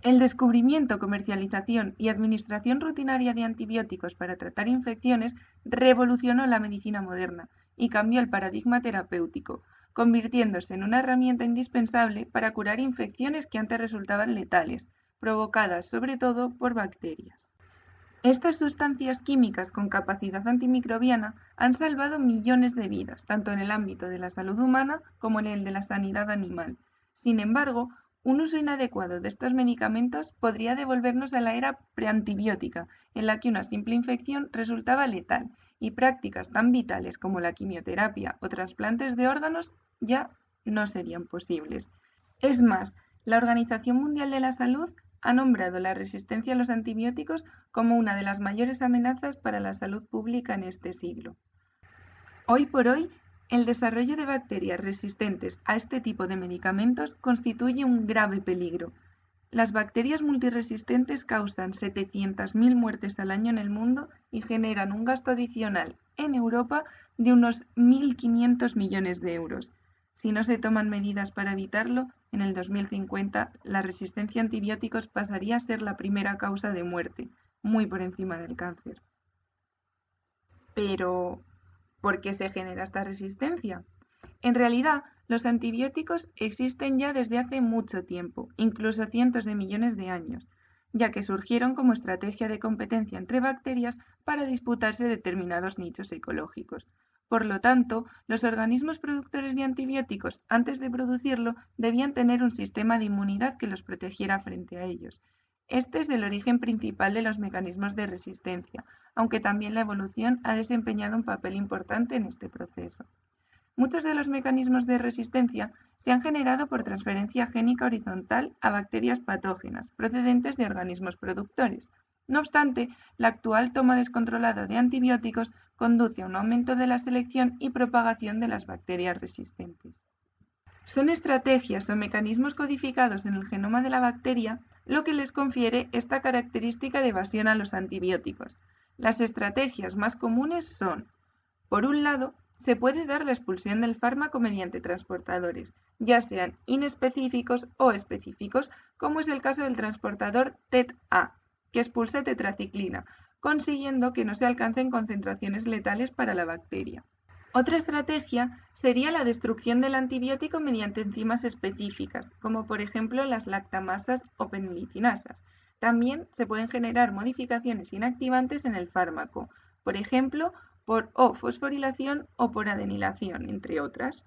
El descubrimiento, comercialización y administración rutinaria de antibióticos para tratar infecciones revolucionó la medicina moderna y cambió el paradigma terapéutico, convirtiéndose en una herramienta indispensable para curar infecciones que antes resultaban letales, provocadas sobre todo por bacterias. Estas sustancias químicas con capacidad antimicrobiana han salvado millones de vidas, tanto en el ámbito de la salud humana como en el de la sanidad animal. Sin embargo, un uso inadecuado de estos medicamentos podría devolvernos a la era preantibiótica, en la que una simple infección resultaba letal, y prácticas tan vitales como la quimioterapia o trasplantes de órganos ya no serían posibles. Es más, la Organización Mundial de la Salud ha nombrado la resistencia a los antibióticos como una de las mayores amenazas para la salud pública en este siglo. Hoy por hoy, el desarrollo de bacterias resistentes a este tipo de medicamentos constituye un grave peligro. Las bacterias multiresistentes causan 700.000 muertes al año en el mundo y generan un gasto adicional en Europa de unos 1.500 millones de euros. Si no se toman medidas para evitarlo, en el 2050 la resistencia a antibióticos pasaría a ser la primera causa de muerte, muy por encima del cáncer. Pero, ¿por qué se genera esta resistencia? En realidad, los antibióticos existen ya desde hace mucho tiempo, incluso cientos de millones de años, ya que surgieron como estrategia de competencia entre bacterias para disputarse determinados nichos ecológicos. Por lo tanto, los organismos productores de antibióticos, antes de producirlo, debían tener un sistema de inmunidad que los protegiera frente a ellos. Este es el origen principal de los mecanismos de resistencia, aunque también la evolución ha desempeñado un papel importante en este proceso. Muchos de los mecanismos de resistencia se han generado por transferencia génica horizontal a bacterias patógenas procedentes de organismos productores. No obstante, la actual toma descontrolada de antibióticos conduce a un aumento de la selección y propagación de las bacterias resistentes. Son estrategias o mecanismos codificados en el genoma de la bacteria lo que les confiere esta característica de evasión a los antibióticos. Las estrategias más comunes son, por un lado, se puede dar la expulsión del fármaco mediante transportadores, ya sean inespecíficos o específicos, como es el caso del transportador TET-A, que expulsa tetraciclina, consiguiendo que no se alcancen concentraciones letales para la bacteria. Otra estrategia sería la destrucción del antibiótico mediante enzimas específicas, como por ejemplo las lactamasas o penilicinasas. También se pueden generar modificaciones inactivantes en el fármaco, por ejemplo, por fosforilación o por adenilación, entre otras.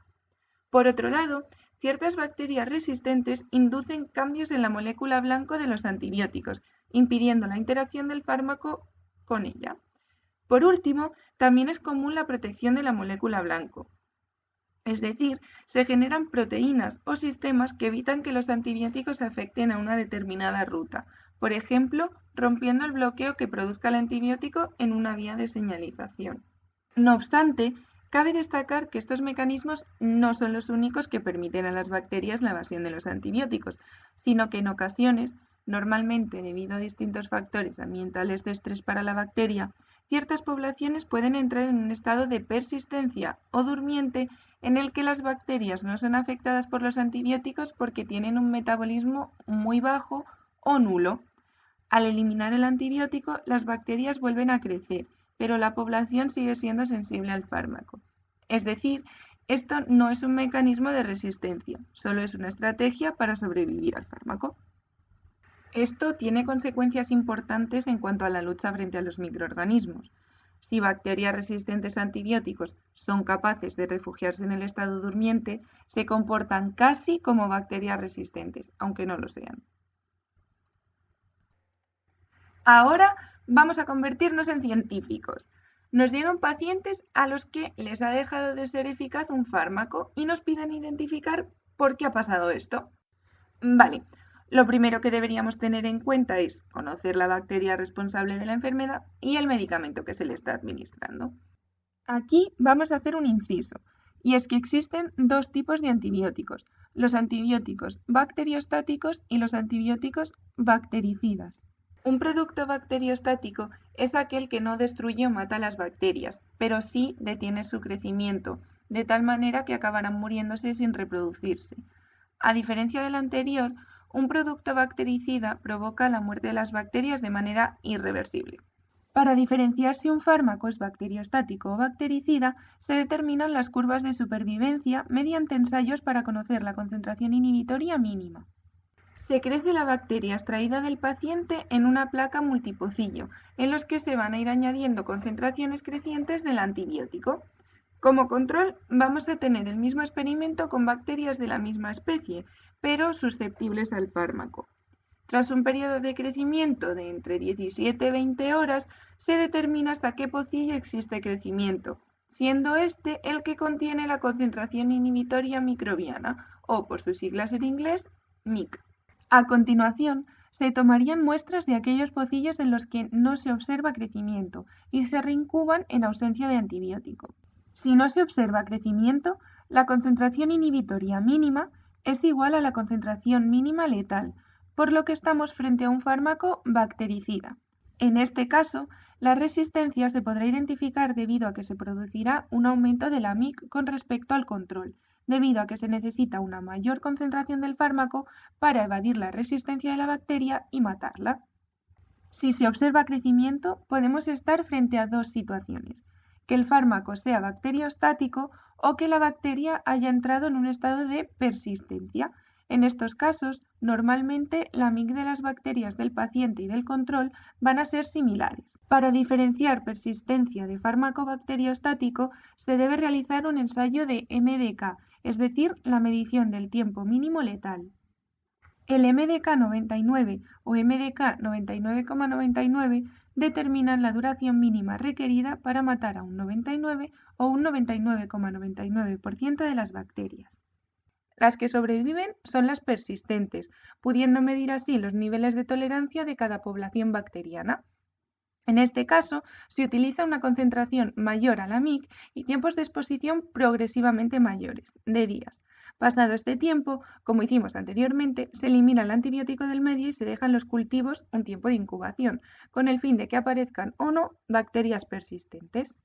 Por otro lado, ciertas bacterias resistentes inducen cambios en la molécula blanco de los antibióticos, impidiendo la interacción del fármaco con ella. Por último, también es común la protección de la molécula blanco. Es decir, se generan proteínas o sistemas que evitan que los antibióticos afecten a una determinada ruta, por ejemplo, rompiendo el bloqueo que produzca el antibiótico en una vía de señalización. No obstante, cabe destacar que estos mecanismos no son los únicos que permiten a las bacterias la evasión de los antibióticos, sino que en ocasiones, normalmente debido a distintos factores ambientales de estrés para la bacteria, ciertas poblaciones pueden entrar en un estado de persistencia o durmiente en el que las bacterias no son afectadas por los antibióticos porque tienen un metabolismo muy bajo o nulo. Al eliminar el antibiótico, las bacterias vuelven a crecer, pero la población sigue siendo sensible al fármaco. Es decir, esto no es un mecanismo de resistencia, solo es una estrategia para sobrevivir al fármaco. Esto tiene consecuencias importantes en cuanto a la lucha frente a los microorganismos. Si bacterias resistentes a antibióticos son capaces de refugiarse en el estado durmiente, se comportan casi como bacterias resistentes, aunque no lo sean. Ahora vamos a convertirnos en científicos. Nos llegan pacientes a los que les ha dejado de ser eficaz un fármaco y nos piden identificar por qué ha pasado esto. Vale, lo primero que deberíamos tener en cuenta es conocer la bacteria responsable de la enfermedad y el medicamento que se le está administrando. Aquí vamos a hacer un inciso, y es que existen dos tipos de antibióticos, los antibióticos bacteriostáticos y los antibióticos bactericidas. Un producto bacteriostático es aquel que no destruye o mata las bacterias, pero sí detiene su crecimiento, de tal manera que acabarán muriéndose sin reproducirse. A diferencia del anterior, un producto bactericida provoca la muerte de las bacterias de manera irreversible. Para diferenciar si un fármaco es bacteriostático o bactericida, se determinan las curvas de supervivencia mediante ensayos para conocer la concentración inhibitoria mínima. Se crece la bacteria extraída del paciente en una placa multipocillo, en los que se van a ir añadiendo concentraciones crecientes del antibiótico. Como control, vamos a tener el mismo experimento con bacterias de la misma especie, pero susceptibles al fármaco. Tras un periodo de crecimiento de entre 17 y 20 horas, se determina hasta qué pocillo existe crecimiento, siendo este el que contiene la concentración inhibitoria microbiana, o por sus siglas en inglés, MIC. A continuación, se tomarían muestras de aquellos pocillos en los que no se observa crecimiento y se reincuban en ausencia de antibiótico. Si no se observa crecimiento, la concentración inhibitoria mínima es igual a la concentración mínima letal, por lo que estamos frente a un fármaco bactericida. En este caso, la resistencia se podrá identificar debido a que se producirá un aumento de la MIC con respecto al control, debido a que se necesita una mayor concentración del fármaco para evadir la resistencia de la bacteria y matarla. Si se observa crecimiento, podemos estar frente a dos situaciones: que el fármaco sea bacteriostático o que la bacteria haya entrado en un estado de persistencia. En estos casos, normalmente la MIC de las bacterias del paciente y del control van a ser similares. Para diferenciar persistencia de fármaco bacteriostático, se debe realizar un ensayo de MDK, es decir, la medición del tiempo mínimo letal. El MDK99 o MDK 99,99 determinan la duración mínima requerida para matar a un 99 o un 99,99% de las bacterias. Las que sobreviven son las persistentes, pudiendo medir así los niveles de tolerancia de cada población bacteriana. En este caso, se utiliza una concentración mayor a la MIC y tiempos de exposición progresivamente mayores, de días. Pasado este tiempo, como hicimos anteriormente, se elimina el antibiótico del medio y se dejan los cultivos un tiempo de incubación, con el fin de que aparezcan o no bacterias persistentes.